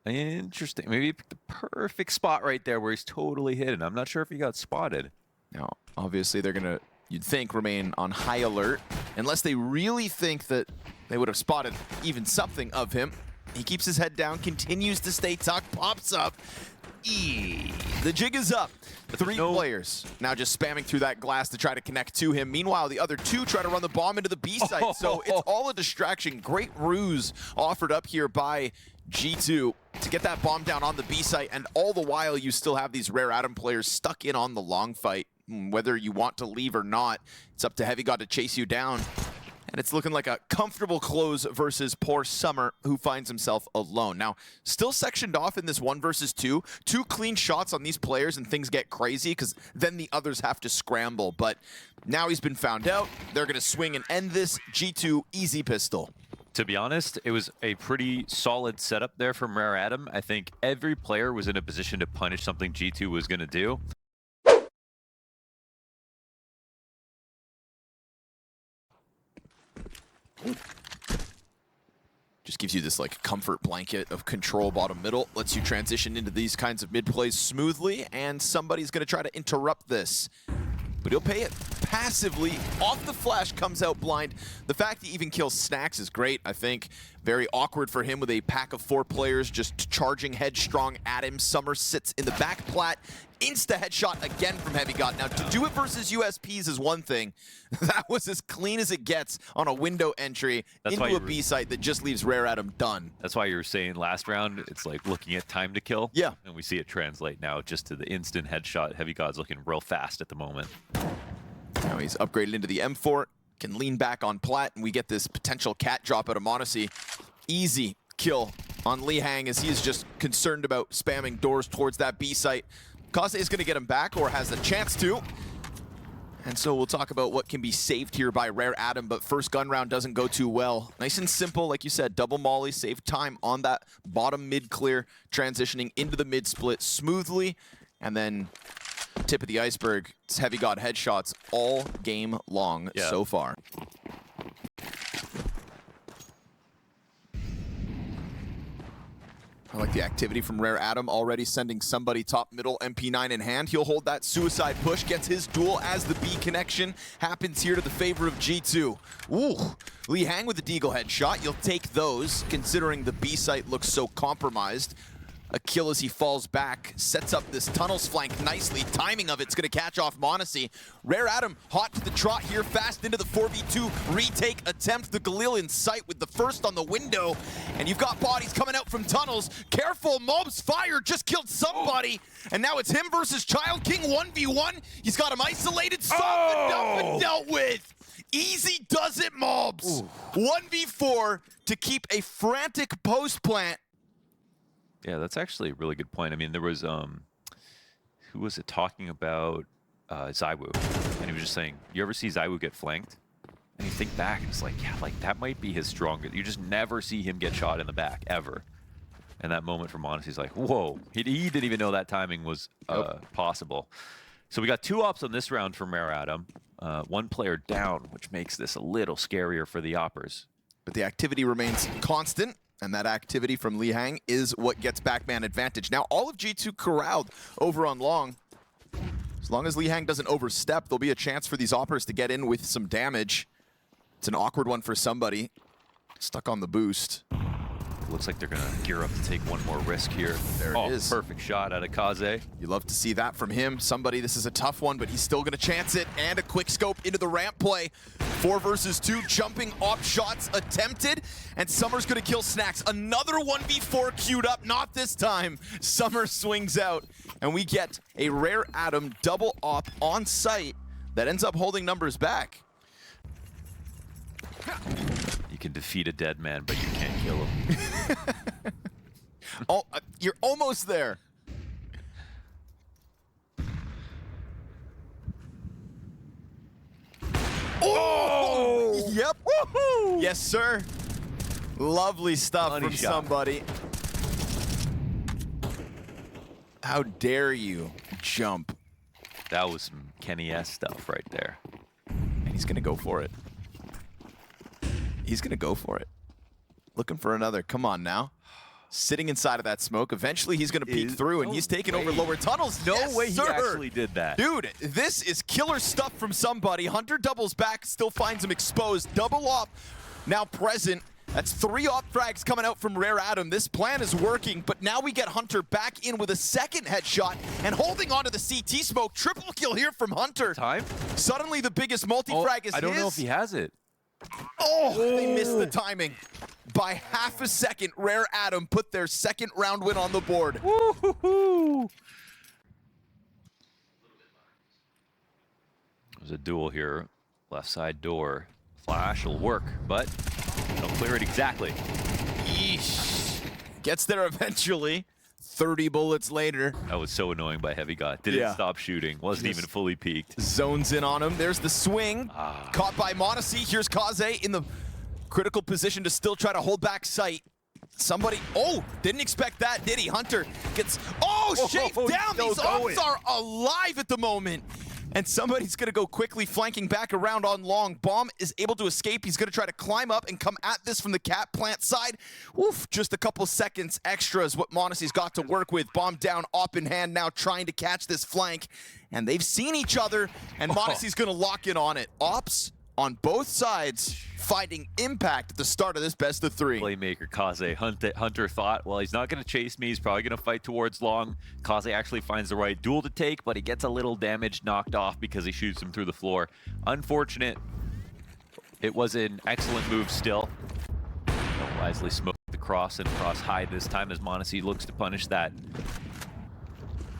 Interesting. Maybe he picked the perfect spot right there where he's totally hidden. I'm not sure if he got spotted. Now, obviously, they're going to, you'd think, remain on high alert, unless they really think that they would have spotted even something of him. He keeps his head down, continues to stay tucked, pops up. The jig is up. Three players now just spamming through that glass to try to connect to him. Meanwhile, the other two try to run the bomb into the B site. So it's all a distraction. Great ruse offered up here by G2 to get that bomb down on the B site. And all the while, you still have these Rare Atom players stuck in on the long fight. Whether you want to leave or not, it's up to Heavy God to chase you down. And it's looking like a comfortable close versus poor Summer, who finds himself alone. Now, still sectioned off in this 1 versus 2. 2 clean shots on these players and things get crazy because then the others have to scramble. But now he's been found out. They're going to swing and end this. G2, easy pistol. To be honest, it was a pretty solid setup there from Rare Atom. I think every player was in a position to punish something G2 was going to do. Just gives you this like comfort blanket of control bottom middle, lets you transition into these kinds of mid plays smoothly, and somebody's going to try to interrupt this. But he'll pay it passively. Off the flash, comes out blind. The fact he even kills Snacks is great, I think. Very awkward for him with a pack of 4 players just charging headstrong at him. Summer sits in the back plat. Insta headshot again from Heavy God. Now, to do it versus USPs is one thing. That was as clean as it gets on a window entry into a B site that just leaves Rare Atom done. That's why you were saying last round, it's like looking at time to kill. Yeah. And we see it translate now just to the instant headshot. Heavy God's looking real fast at the moment. Now he's upgraded into the M4, can lean back on plat, and we get this potential cat drop out of m0NESY. Easy kill on Lihang as he is just concerned about spamming doors towards that B site. Kaze is going to get him back, or has the chance to. And so we'll talk about what can be saved here by Rare Atom, but first gun round doesn't go too well. Nice and simple, like you said, double molly, save time on that bottom mid clear, transitioning into the mid split smoothly, and then tip of the iceberg, it's Heavy God headshots all game long so far. I like the activity from Rare Atom, already sending somebody top middle, MP9 in hand. He'll hold that suicide push, gets his duel as the B connection happens here to the favor of G2. Ooh, Lihang with the Deagle headshot. You'll take those, considering the B site looks so compromised. A kill as he falls back, sets up this tunnels flank nicely. Timing of it's going to catch off m0NESY. Rare Atom hot to the trot here, fast into the 4v2 retake attempt. The Galil in sight with the first on the window. And you've got bodies coming out from tunnels. Careful, Mob's fire just killed somebody. And now it's him versus Child King 1v1. He's got him isolated, softened up and dealt with. Easy does it, Mobs. 1v4 to keep a frantic post plant. Yeah, that's actually a really good point. I mean, there was, who was it talking about ZywOo? And he was just saying, you ever see ZywOo get flanked? And you think back, and it's like, yeah, like that might be his strongest. You just never see him get shot in the back, ever. And that moment from m0NESY's like, whoa. He didn't even know that timing was possible. So we got 2 ops on this round from Rare Atom. 1 player down, which makes this a little scarier for the oppers. But the activity remains constant. And that activity from Lihang is what gets backman advantage. Now, all of G2 corralled over on long. As long as Lihang doesn't overstep, there'll be a chance for these oppers to get in with some damage. It's an awkward one for somebody. Stuck on the boost. Looks like they're going to gear up to take one more risk here. There it is. Perfect shot out of Kaze. You love to see that from him. Somebody, this is a tough one, but he's still going to chance it. And a quick scope into the ramp play. 4 versus 2, jumping op shots attempted. And Summer's going to kill Snacks. Another 1v4 queued up, not this time. Summer swings out. And we get a Rare Atom double op on site that ends up holding numbers back. You can defeat a dead man, but you can't kill him. Oh, you're almost there. Oh! Yep. Woohoo! Yes, sir. Lovely stuff Money from shot. somebody. How dare you jump? That was some Kenny S stuff right there. And he's going to go for it. He's going to go for it. Looking for another. Come on now. Sitting inside of that smoke. Eventually, he's going to peek through, and he's taking over lower tunnels. No Yes, way he sir. actually did that. Dude, this is killer stuff from somebody. Hunter doubles back, still finds him exposed. Double op now present. That's 3 op frags coming out from Rare Adam. This plan is working, but now we get Hunter back in with a second headshot and holding onto the CT smoke. Triple kill here from Hunter. Time? Suddenly the biggest multi-frag is I don't his. know if he has it. Oh, they missed the timing. By half a second, Rare Adam put their second round win on the board. Woo-hoo-hoo. There's a duel here. Left side door. Flash will work, but don't clear it exactly. Yeesh. Gets there eventually. 30 bullets later. That was so annoying by Heavy God. Didn't stop shooting. Wasn't even fully peaked. Zones in on him. There's the swing. Caught by MongolZ. Here's MongolZ in the critical position to still try to hold back sight. Somebody, didn't expect that, did he? Hunter gets, shaved down. These ops are alive at the moment. And somebody's gonna go quickly flanking back around on long. Bomb is able to escape. He's gonna try to climb up and come at this from the cat plant side. Woof, just a couple seconds extra is what MongolZ's got to work with. Bomb down, op in hand now trying to catch this flank. And they've seen each other, and MongolZ's gonna lock in on it. Ops on both sides finding impact at the start of this best of 3. Playmaker Kaze. Hunter thought, well, he's not going to chase me. He's probably going to fight towards long. Kaze actually finds the right duel to take, but he gets a little damage knocked off because he shoots him through the floor. Unfortunate. It was an excellent move still. Wisely smoked the cross and cross hide this time as MongolZ looks to punish that.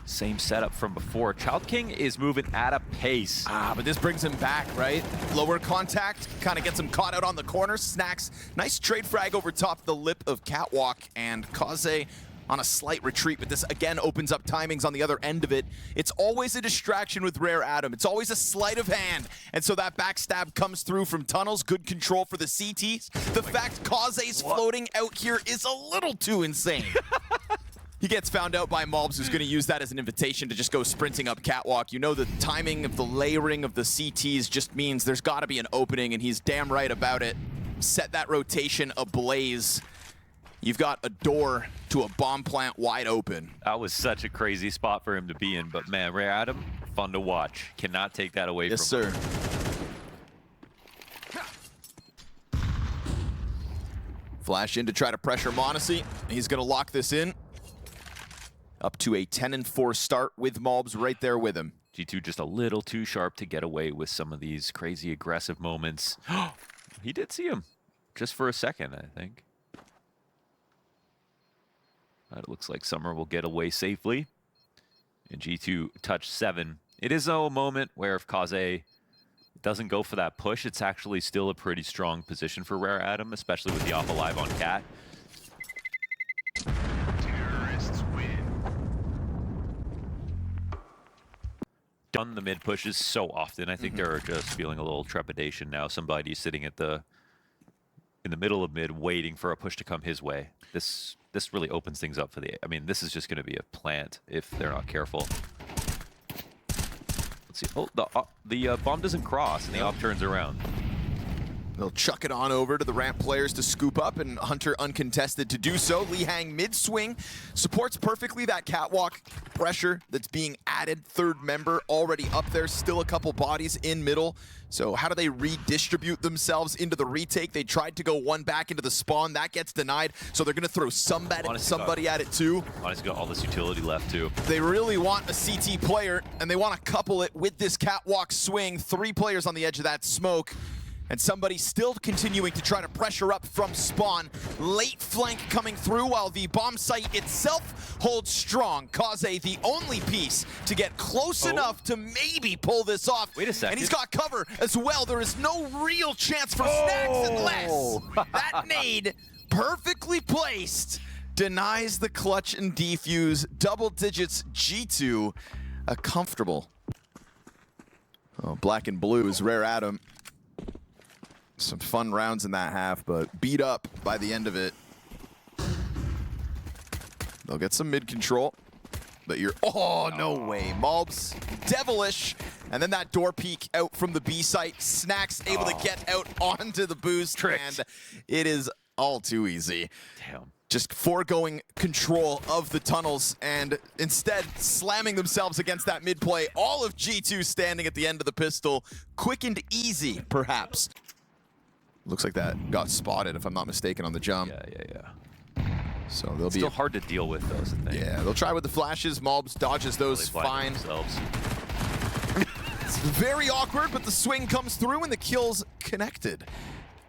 Same setup from before. Child King is moving at a pace. But this brings him back, right? Lower contact, kind of gets him caught out on the corner. Snacks, nice trade frag over top the lip of Catwalk, and Kaze on a slight retreat, but this again opens up timings on the other end of it. It's always a distraction with Rare Adam. It's always a sleight of hand, and so that backstab comes through from tunnels. Good control for the CTs. The fact Kaze's floating out here is a little too insane. He gets found out by MongolZ, who's going to use that as an invitation to just go sprinting up Catwalk. You know, the timing of the layering of the CTs just means there's got to be an opening, and he's damn right about it. Set that rotation ablaze. You've got a door to a bomb plant wide open. That was such a crazy spot for him to be in, but man, Rare Adam, fun to watch. Cannot take that away from him. Yes, sir. Flash in to try to pressure MongolZ. He's going to lock this in. Up to a 10-4 start with MongolZ right there with him. G2 just a little too sharp to get away with some of these crazy aggressive moments. He did see him just for a second, I think. It looks like Summer will get away safely. And G2 touch 7. It is though a moment where if Kaze doesn't go for that push, it's actually still a pretty strong position for Rare Adam, especially with the off alive on Cat. Done the mid pushes so often. I think they're just feeling a little trepidation now. Somebody sitting at in the middle of mid waiting for a push to come his way. This really opens things up for I mean, this is just going to be a plant if they're not careful. Let's see. Oh, the bomb doesn't cross and the op turns around. They'll chuck it on over to the ramp players to scoop up, and Hunter uncontested to do so. Lee Hang mid-swing supports perfectly that Catwalk pressure that's being added. Third member already up there, still a couple bodies in middle. So how do they redistribute themselves into the retake? They tried to go one back into the spawn. That gets denied, so they're going to throw somebody at it too. Honestly, got all this utility left too. They really want a CT player, and they want to couple it with this Catwalk swing. 3 players on the edge of that smoke. And somebody still continuing to try to pressure up from spawn. Late flank coming through while the bomb site itself holds strong. Kaze, the only piece to get close enough to maybe pull this off. Wait a second. And he's got cover as well. There is no real chance for Snacks unless that nade, perfectly placed, denies the clutch and defuse. Double digits G2, a comfortable. Black and blue is Rare Adam. Some fun rounds in that half, but beat up by the end of it. They'll get some mid control, but you're, no way. MongolZ, devilish. And then that door peek out from the B site. Snacks able to get out onto the boost, and it is all too easy. Damn. just foregoing control of the tunnels and instead slamming themselves against that mid play. All of G2 standing at the end of the pistol. Quick and easy, perhaps. Looks like that got spotted, if I'm not mistaken, on the jump. Yeah. So they'll It's be still hard to deal with those, I think. Yeah, they'll try with the flashes. MongolZ dodges those fine. It's very awkward, but the swing comes through and the kill's connected.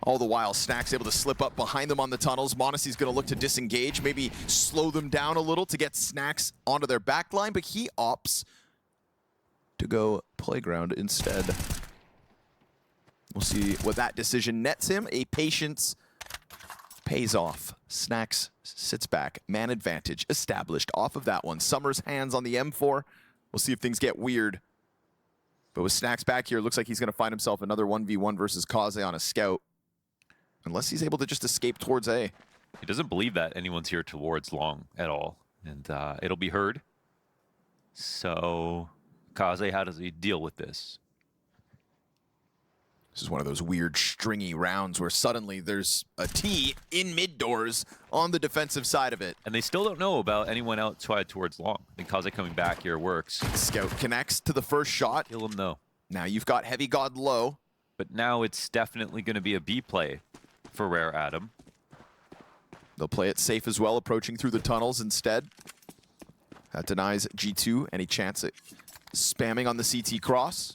All the while, Snack's able to slip up behind them on the tunnels. m0NESY's going to look to disengage, maybe slow them down a little to get Snacks onto their backline, but he opts to go playground instead. We'll see what that decision nets him. A patience pays off. Snacks sits back. Man advantage established off of that one. Summer's hands on the M4. We'll see if things get weird. But with Snacks back here, it looks like he's going to find himself another 1v1 versus KaZe on a scout. Unless he's able to just escape towards A. He doesn't believe that anyone's here towards long at all. And it'll be heard. So, KaZe, how does he deal with this? This is one of those weird stringy rounds where suddenly there's a T in mid doors on the defensive side of it. And they still don't know about anyone outside towards long. I think KaZe coming back here works. Scout connects to the first shot. Kill him though. Now you've got Heavy God low. But now it's definitely going to be a B play for Rare Adam. They'll play it safe as well, approaching through the tunnels instead. That denies G2 any chance at spamming on the CT cross.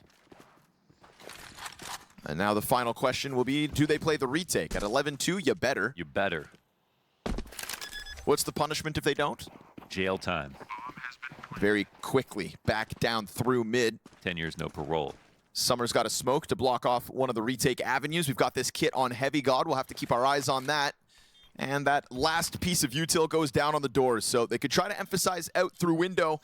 And now the final question will be, do they play the retake? At 11-2, you better. You better. What's the punishment if they don't? Jail time. Very quickly back down through mid. 10 years, no parole. Summer's got a smoke to block off one of the retake avenues. We've got this kit on Heavy God. We'll have to keep our eyes on that. And that last piece of util goes down on the doors. So they could try to emphasize out through window.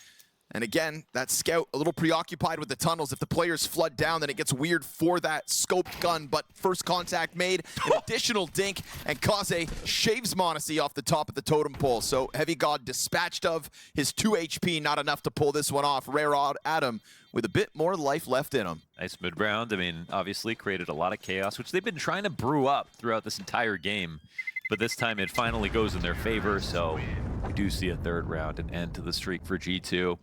And again, that scout a little preoccupied with the tunnels. If the players flood down, then it gets weird for that scoped gun. But first contact made, an additional dink, and KaZe shaves m0NESY off the top of the totem pole. So Heavy God dispatched of his 2 HP, not enough to pull this one off. Rare Adam with a bit more life left in him. Nice mid round. I mean, obviously created a lot of chaos, which they've been trying to brew up throughout this entire game. But this time it finally goes in their favor. So we do see a third round and end to the streak for G2.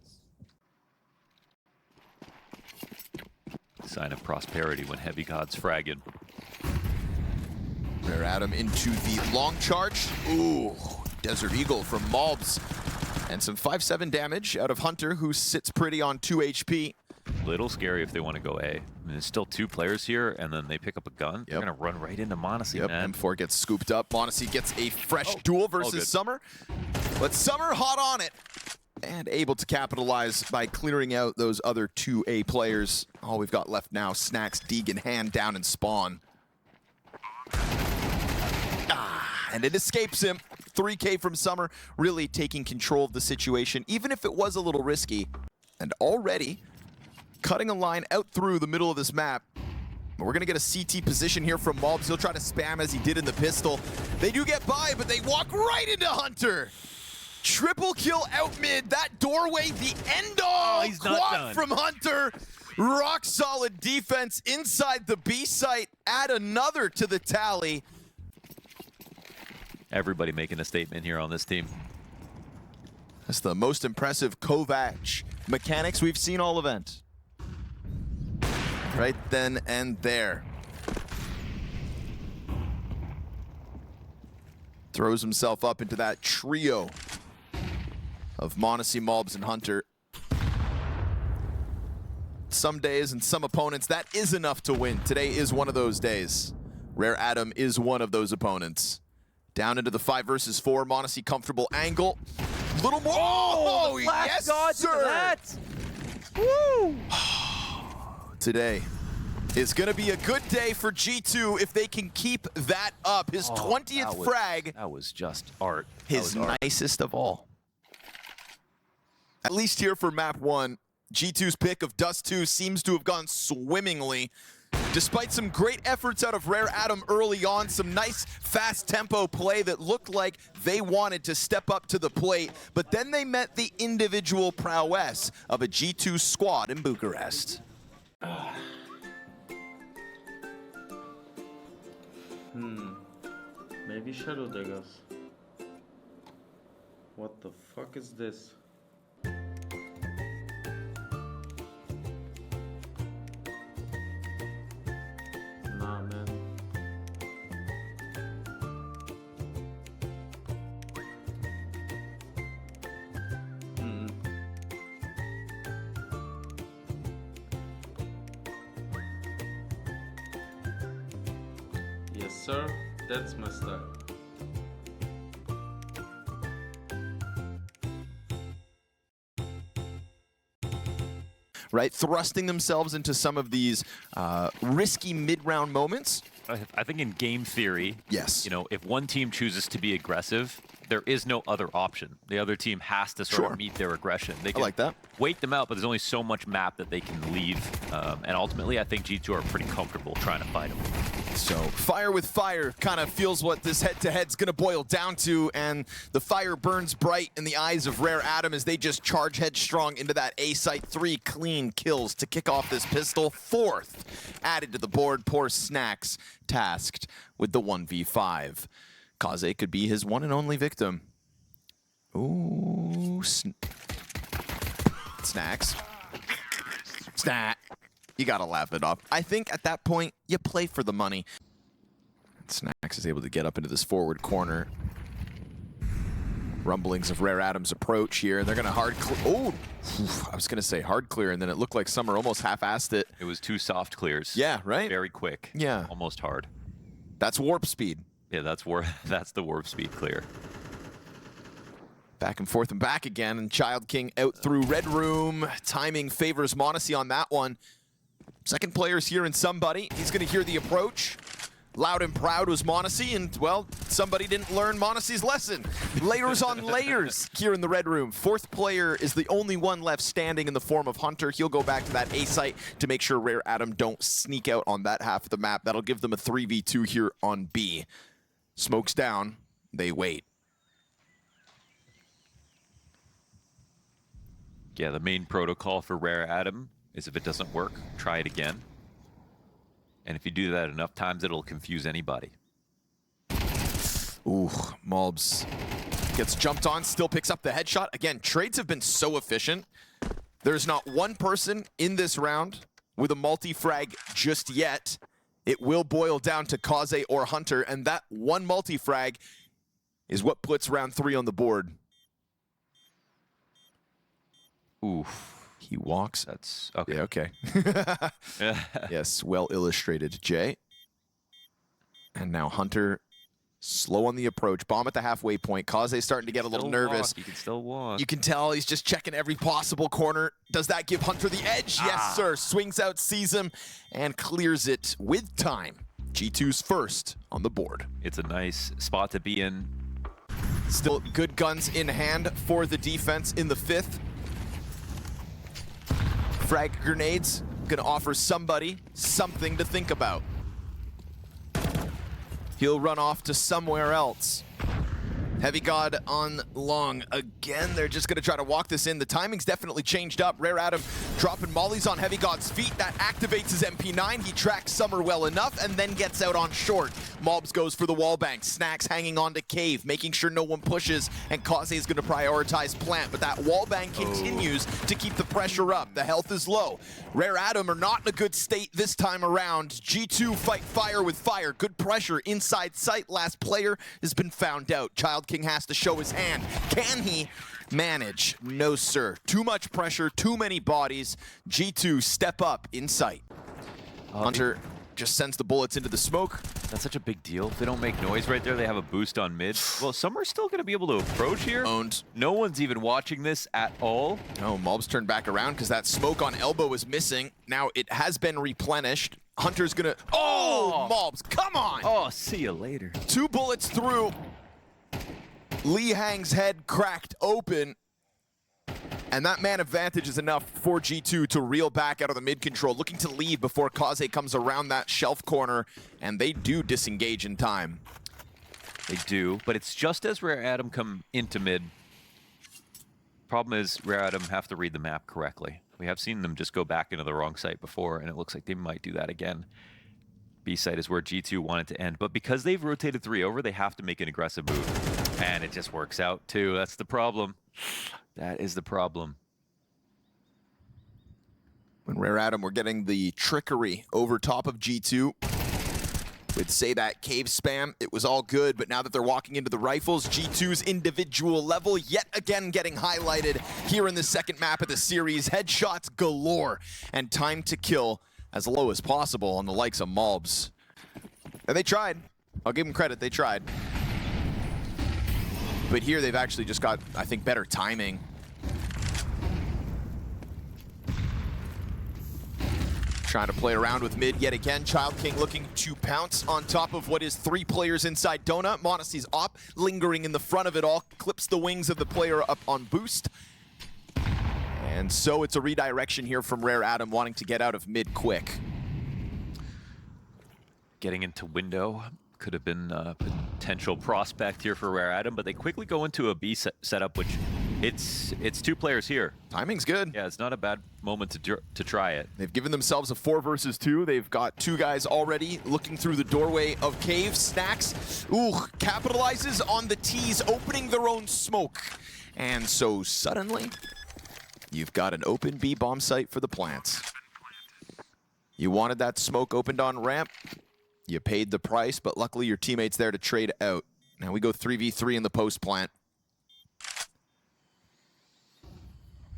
Sign of prosperity when Heavy God's fragging. Rare Adam into the long charge. Ooh, Desert Eagle from MongolZ. And some 5-7 damage out of Hunter, who sits pretty on 2 HP. Little scary if they want to go A. I mean, there's still 2 players here, and then they pick up a gun. They're going to run right into m0NESY, man. M4 gets scooped up. m0NESY gets a fresh duel versus Summer. But Summer hot on it. And able to capitalize by clearing out those other 2A players. All we've got left now, Snacks, Deegan, hand down and spawn. And it escapes him. 3K from Summer, really taking control of the situation, even if it was a little risky. And already cutting a line out through the middle of this map. We're going to get a CT position here from MongolZ. He'll try to spam as he did in the pistol. They do get by, but they walk right into Hunter. Triple kill out mid. That doorway, the end all. He's not quad done. from Hunter. Rock solid defense inside the B site. Add another to the tally. Everybody making a statement here on this team. That's the most impressive Kovac mechanics we've seen all event. Right then and there. Throws himself up into that trio of m0NESY, MongolZ, and Hunter. Some days and some opponents, that is enough to win. Today is one of those days. Rare Adam is one of those opponents. Down into the 5 versus 4, m0NESY comfortable angle. Little more. Oh, yes, sir. That. Woo! Today is going to be a good day for G2 if they can keep that up. His 20th frag. That was just art. His nicest of all. At least here for map 1, G2's pick of Dust 2 seems to have gone swimmingly. Despite some great efforts out of Rare Adam early on, some nice fast tempo play that looked like they wanted to step up to the plate, but then they met the individual prowess of a G2 squad in Bucharest. Maybe Shadow Daggers. What the fuck is this? Nah, man. Yes, sir. That's my style. Right, thrusting themselves into some of these risky mid-round moments. I think in game theory, Yes. you know, if one team chooses to be aggressive, there is no other option. The other team has to sort Sure. of meet their aggression. They can like that. wait them out, but there's only so much map that they can leave. And ultimately, I think G2 are pretty comfortable trying to fight them. So fire with fire kind of feels what this head-to-head's going to boil down to, and the fire burns bright in the eyes of Rare Adam as they just charge headstrong into that A site. 3 clean kills to kick off this pistol. 4th added to the board. Poor Snacks tasked with the 1v5. Kaze could be his one and only victim. Ooh, Snacks. Snack. You gotta laugh it off. I think at that point, you play for the money. Snacks is able to get up into this forward corner. Rumblings of Rare Adam's approach here. They're gonna hard clear. Oh, I was gonna say hard clear, and then it looked like Summer almost half-assed it. It was 2 soft clears. Yeah, right? Very quick. Yeah. Almost hard. That's warp speed. Yeah, that's the warp speed clear. Back and forth and back again, and Child King out through Red Room. Timing favors m0NESY on that one. Second player's here in somebody. He's gonna hear the approach. Loud and proud was m0NESY, and, well, somebody didn't learn m0NESY's lesson. Layers on layers here in the Red Room. 4th player is the only one left standing in the form of Hunter. He'll go back to that A site to make sure Rare Adam don't sneak out on that half of the map. That'll give them a 3v2 here on B. Smoke's down. They wait. Yeah, the main protocol for Rare Adam is if it doesn't work, try it again. And if you do that enough times, it'll confuse anybody. Ooh, m0LBS gets jumped on, still picks up the headshot. Again, trades have been so efficient. There's not one person in this round with a multi-frag just yet. It will boil down to Kaze or Hunter, and that one multi-frag is what puts round 3 on the board. Oof. He walks. That's okay. Yeah, okay. Yes, well illustrated, Jay. And now Hunter, slow on the approach. Bomb at the halfway point. Kaze starting to get a little nervous. You can still walk. You can tell he's just checking every possible corner. Does that give Hunter the edge? Yes, sir. Swings out, sees him, and clears it with time. G2's first on the board. It's a nice spot to be in. Still good guns in hand for the defense in the 5th. Frag grenades gonna offer somebody something to think about. He'll run off to somewhere else. Heavy God on long again. They're just gonna try to walk this in. The timing's definitely changed up. Rare Adam dropping mollies on Heavy God's feet. That activates his MP9. He tracks Summer well enough and then gets out on short. m0LBS goes for the wall bank. Snacks hanging on to Cave, making sure no one pushes, and Kaze is gonna prioritize plant, but that wall bank continues to keep the pressure up. The health is low. Rare Adam are not in a good state this time around. G2 fight fire with fire. Good pressure inside sight. Last player has been found out. Child King has to show his hand. Can he manage? No, sir. Too much pressure, too many bodies. G2 step up in sight. Hunter just sends the bullets into the smoke. That's such a big deal. If they don't make noise right there, they have a boost on mid. Well, Summer's still going to be able to approach here. Owned. No one's even watching this at all. No, m0LBS turned back around because that smoke on elbow is missing. Now it has been replenished. Hunter's gonna... Oh, m0LBS, come on! Oh, see you later. 2 bullets through. Lee Hang's head cracked open. And that man advantage is enough for G2 to reel back out of the mid control, looking to leave before Kaze comes around that shelf corner, and they do disengage in time. They do, but it's just as Rare Adam come into mid. Problem is, Rare Adam have to read the map correctly. We have seen them just go back into the wrong site before, and it looks like they might do that again. B site is where G2 wanted to end, but because they've rotated 3 over, they have to make an aggressive move. And it just works out too. That's the problem. That is the problem. When Rare Adam were getting the trickery over top of G2, we'd say that cave spam, it was all good, but now that they're walking into the rifles, G2's individual level yet again getting highlighted here in the second map of the series. Headshots galore, and time to kill as low as possible on the likes of MongolZ. And they tried. I'll give them credit, they tried. But here they've actually just got, I think, better timing. Trying to play around with mid yet again. Child King looking to pounce on top of what is 3 players inside Donut. MongolZ's op lingering in the front of it all, clips the wings of the player up on boost. And so it's a redirection here from Rare Adam wanting to get out of mid quick. Getting into window could have been a potential prospect here for Rare Adam, but they quickly go into a B setup, which it's 2 players here. Timing's good. Yeah, it's not a bad moment to try it. They've given themselves a 4 versus 2. They've got 2 guys already looking through the doorway of cave. Snacks, capitalizes on the T's opening their own smoke. And so suddenly, you've got an open B bomb site for the plants. You wanted that smoke opened on ramp. You paid the price, but luckily your teammate's there to trade out. Now we go 3v3 in the post plant.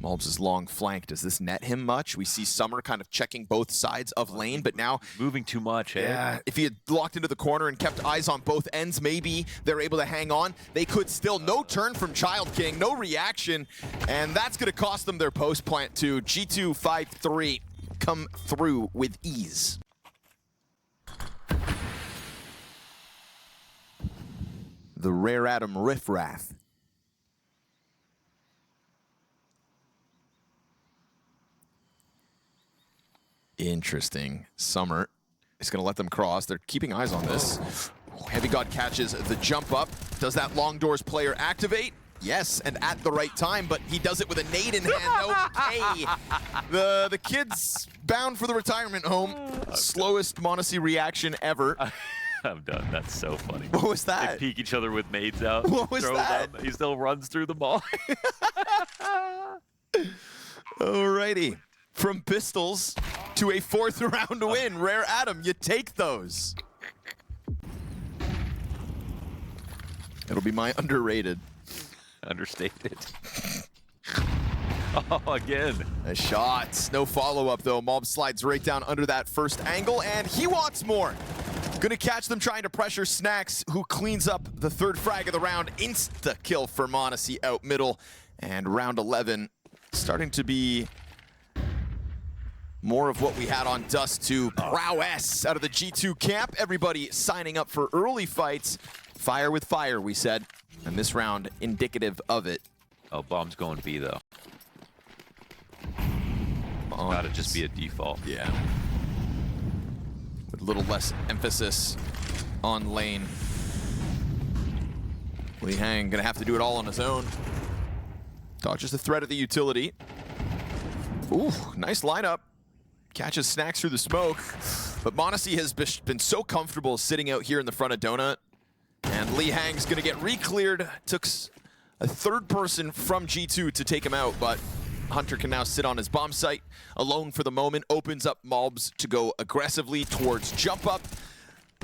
MongolZ is long flank. Does this net him much? We see Summer kind of checking both sides of lane, but now... Moving too much, eh? Yeah, if he had locked into the corner and kept eyes on both ends, maybe they're able to hang on. They could still. No turn from Child King, no reaction, and that's going to cost them their post plant too. G2 5-3 come through with ease. The Rare Adam riffraff. Interesting. Summer is going to let them cross. They're keeping eyes on this. Heavy God catches the jump up. Does that long doors player activate? Yes, and at the right time, but he does it with a nade in hand. Okay. The kid's bound for the retirement home. Slowest MongolZ reaction ever. I'm done. That's so funny. What was that? They peek each other with nades out. What was that? Them. He still runs through the mall. Alrighty. From pistols to a 4th round win. Rare Adam, you take those. It'll be my underrated. Understated. Oh, again. A shot. No follow-up, though. MongolZ slides right down under that first angle, and he wants more. Gonna catch them trying to pressure Snacks, who cleans up the 3rd frag of the round. Insta-kill for MongolZ out middle. And round 11 starting to be more of what we had on Dust 2. Prowess out of the G2 camp. Everybody signing up for early fights. Fire with fire, we said. And this round, indicative of it. Oh, bomb's going B, though. Gotta just be a default. Yeah. With a little less emphasis on lane. Li Hang gonna have to do it all on his own. Dodges the threat of the utility. Ooh, nice lineup. Catches Snacks through the smoke. But MongolZ has been so comfortable sitting out here in the front of Donut. And Li Hang's gonna get re-cleared. Took a 3rd person from G2 to take him out, but Hunter can now sit on his bomb site alone for the moment. Opens up MongolZ to go aggressively towards jump up.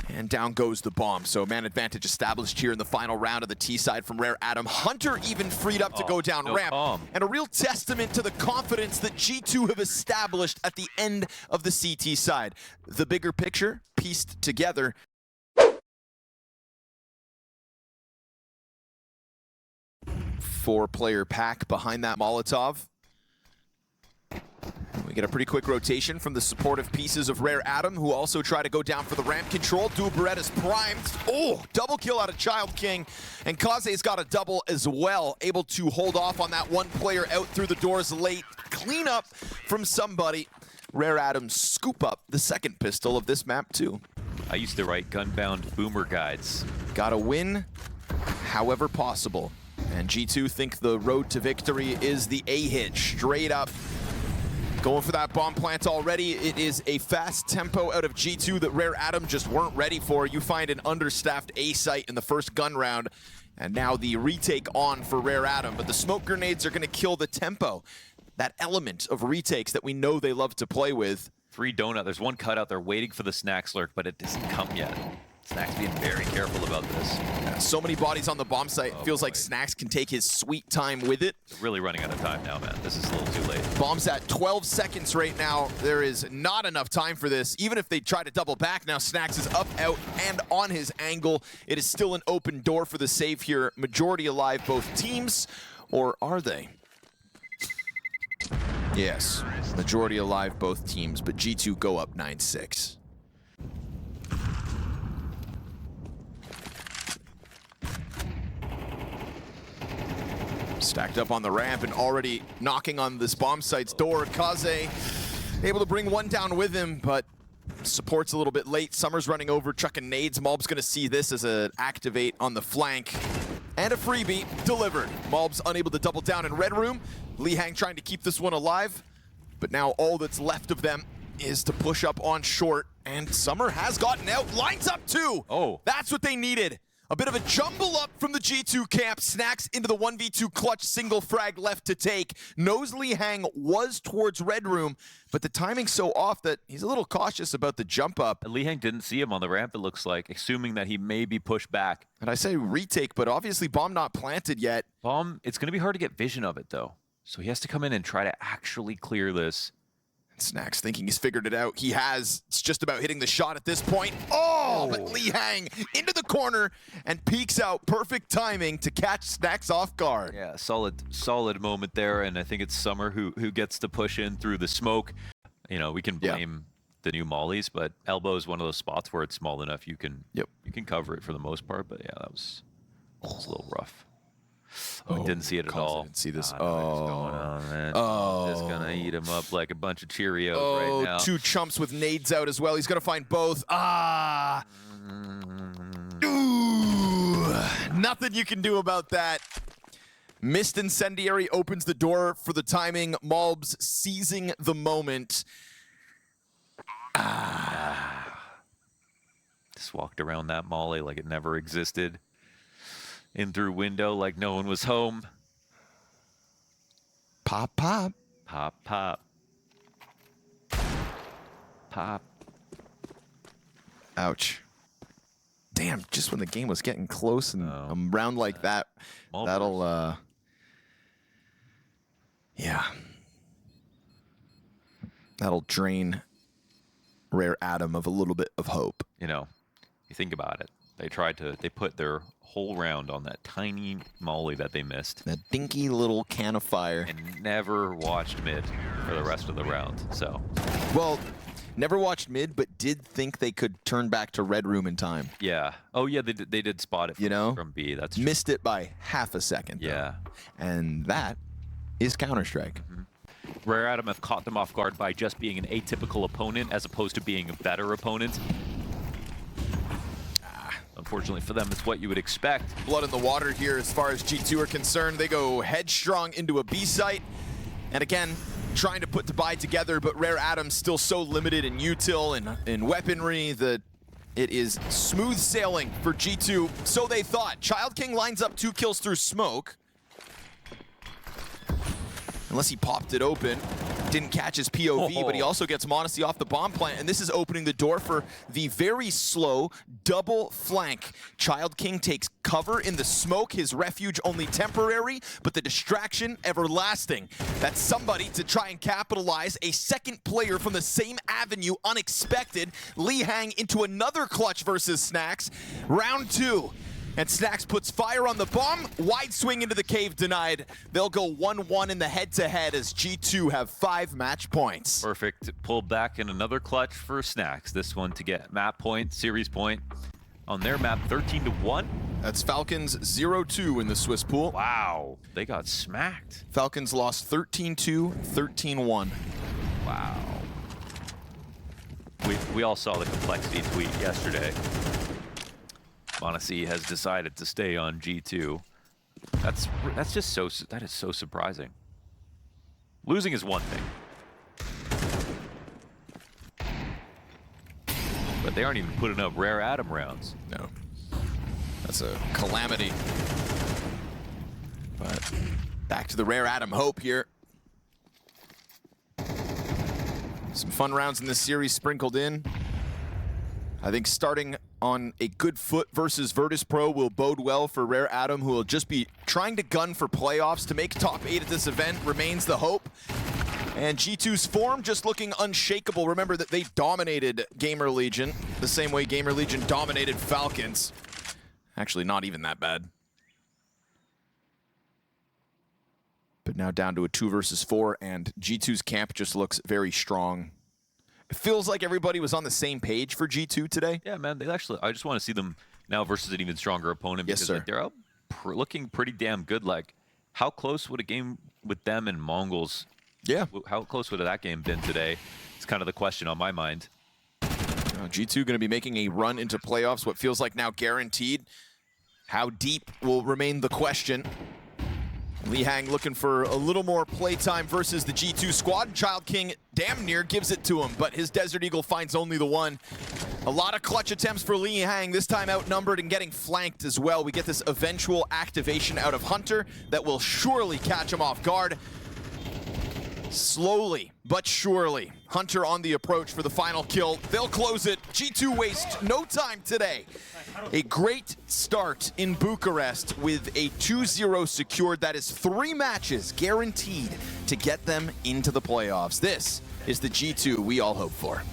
And down goes the bomb. So man advantage established here in the final round of the T side from Rare Adam. Hunter even freed up to go down ramp. And a real testament to the confidence that G2 have established at the end of the CT side. The bigger picture pieced together. Four-player pack behind that Molotov. We get a pretty quick rotation from the supportive pieces of Rare Adam, who also try to go down for the ramp control. Dual Beretta's primed. Oh, double kill out of Child King. And Kaze's got a double as well, able to hold off on that 1 player out through the doors late. Clean up from somebody. Rare Adam scoop up the 2nd pistol of this map too. I used to write gunbound boomer guides. Gotta win however possible. And G2 think the road to victory is the A-hit, straight up. Going for that bomb plant already. It is a fast tempo out of G2 that Rare Adam just weren't ready for. You find an understaffed A site in the first gun round, And now the retake on for Rare Adam, but the smoke grenades are going to kill the tempo. That element of retakes that we know they love to play with. 3 donut. There's one cutout. They're waiting for the Snacks lurk, but it doesn't come yet. Snacks being very careful about this. Yeah, so many bodies on the bomb site. Feels like Snacks can take his sweet time with it. They're really running out of time now, man. This is a little too late. Bomb's at 12 seconds right now. There is not enough time for this. Even if they try to double back, now Snacks is up, out, and on his angle. It is still an open door for the save here. Majority alive, both teams, or are they? Yes, majority alive, both teams, but G2 go up 9-6. Stacked up on the ramp and already knocking on this bomb site's door. Kaze able to bring one down with him, but support's a little bit late. Summer's running over, chucking nades. Malb's gonna see this as an activate on the flank. And a freebie delivered. Malb's unable to double down in Red Room. Lihang trying to keep this one alive, but now all that's left of them is to push up on short, and Summer has gotten out. Lines up 2. Oh. That's what they needed. A bit of a jumble up from the G2 camp. Snacks into the 1v2 clutch, single frag left to take. Knows Lihang was towards Red Room, but the timing's so off that he's a little cautious about the jump up. Lihang didn't see him on the ramp, it looks like, assuming that he may be pushed back. And I say retake, but obviously bomb not planted yet. Bomb, it's going to be hard to get vision of it, though. So he has to come in and try to actually clear this. Snacks thinking he's figured it out. He has. It's just about hitting the shot at this point. Oh, but Lihang into the corner and peeks out. Perfect timing to catch Snacks off guard. Yeah, solid moment there, and I think it's Summer who gets to push in through the smoke. You know, we can blame the new mollies, but elbow is one of those spots where it's small enough you can cover it for the most part. But yeah, that was a little rough. Oh, didn't see it at all. Didn't see this. What's going on, man? Just gonna eat him up like a bunch of Cheerios right now. 2 chumps with nades out as well. He's gonna find both. Ooh, nothing you can do about that. Missed Incendiary opens the door for the timing. Malbs seizing the moment. Just walked around that molly like it never existed. In through window like no one was home. Pop, pop. Pop, pop. Pop. Ouch. Damn, just when the game was getting close and a round like that, that'll, yeah. That'll drain Rare Adam of a little bit of hope. You know, you think about it. They put their whole round on that tiny molly that they missed. That dinky little can of fire. And never watched mid for the rest of the round, so. Well, never watched mid, but did think they could turn back to Red Room in time. Yeah. Oh, yeah, they did spot it from B. That's true. Missed it by half a second, though. Yeah. And that is Counter-Strike. Rare Adam have caught them off guard by just being an atypical opponent as opposed to being a better opponent. Unfortunately for them, it's what you would expect. Blood in the water here as far as G2 are concerned. They go headstrong into a B site. And again, trying to put Dubai together, but Rare Adam's still so limited in util and in weaponry that it is smooth sailing for G2. So they thought. Child King lines up 2 kills through smoke. Unless he popped it open. Didn't catch his POV, but he also gets Modesty off the bomb plant, and this is opening the door for the very slow double flank. Child King takes cover in the smoke, his refuge only temporary, but the distraction everlasting. That's somebody to try and capitalize. A second player from the same avenue, unexpected. Lihang into another clutch versus Snacks. Round 2. And Snacks puts fire on the bomb. Wide swing into the cave denied. They'll go 1-1 in the head-to-head as G2 have 5 match points. Perfect. Pulled back in another clutch for Snacks. This one to get map point, series point. On their map, 13-1. That's Falcons 0-2 in the Swiss pool. Wow. They got smacked. Falcons lost 13-2, 13-1. Wow. We all saw the complexity tweet yesterday. MongolZ has decided to stay on G2. That is so surprising. Losing is one thing. But they aren't even putting up Rare Adam rounds. No. That's a calamity. But back to the rare Adam Hope here. Some fun rounds in this series sprinkled in. I think starting on a good foot versus Virtus.pro will bode well for Rare Adam, who will just be trying to gun for playoffs to make top 8 at this event, remains the hope. And G2's form just looking unshakable. Remember that they dominated GamerLegion the same way GamerLegion dominated Falcons. Actually, not even that bad. But now down to a 2 versus 4, and G2's camp just looks very strong. It feels like everybody was on the same page for G2 today. Yeah, man. They actually, I just want to see them now versus an even stronger opponent because like, they're out looking pretty damn good. Like, how close would a game with them and MongolZ? Yeah. How close would that game been today? It's kind of the question on my mind. G2 going to be making a run into playoffs, what feels like now guaranteed. How deep will remain the question. Lee Hang looking for a little more playtime versus the G2 squad. Child King damn near gives it to him, but his Desert Eagle finds only the one. A lot of clutch attempts for Lee Hang, this time outnumbered and getting flanked as well. We get this eventual activation out of Hunter that will surely catch him off guard. Slowly but surely, Hunter on the approach for the final kill. They'll close it. G2 waste no time today. A great start in Bucharest with a 2-0 secured. That is 3 matches guaranteed to get them into the playoffs. This is the G2 we all hope for.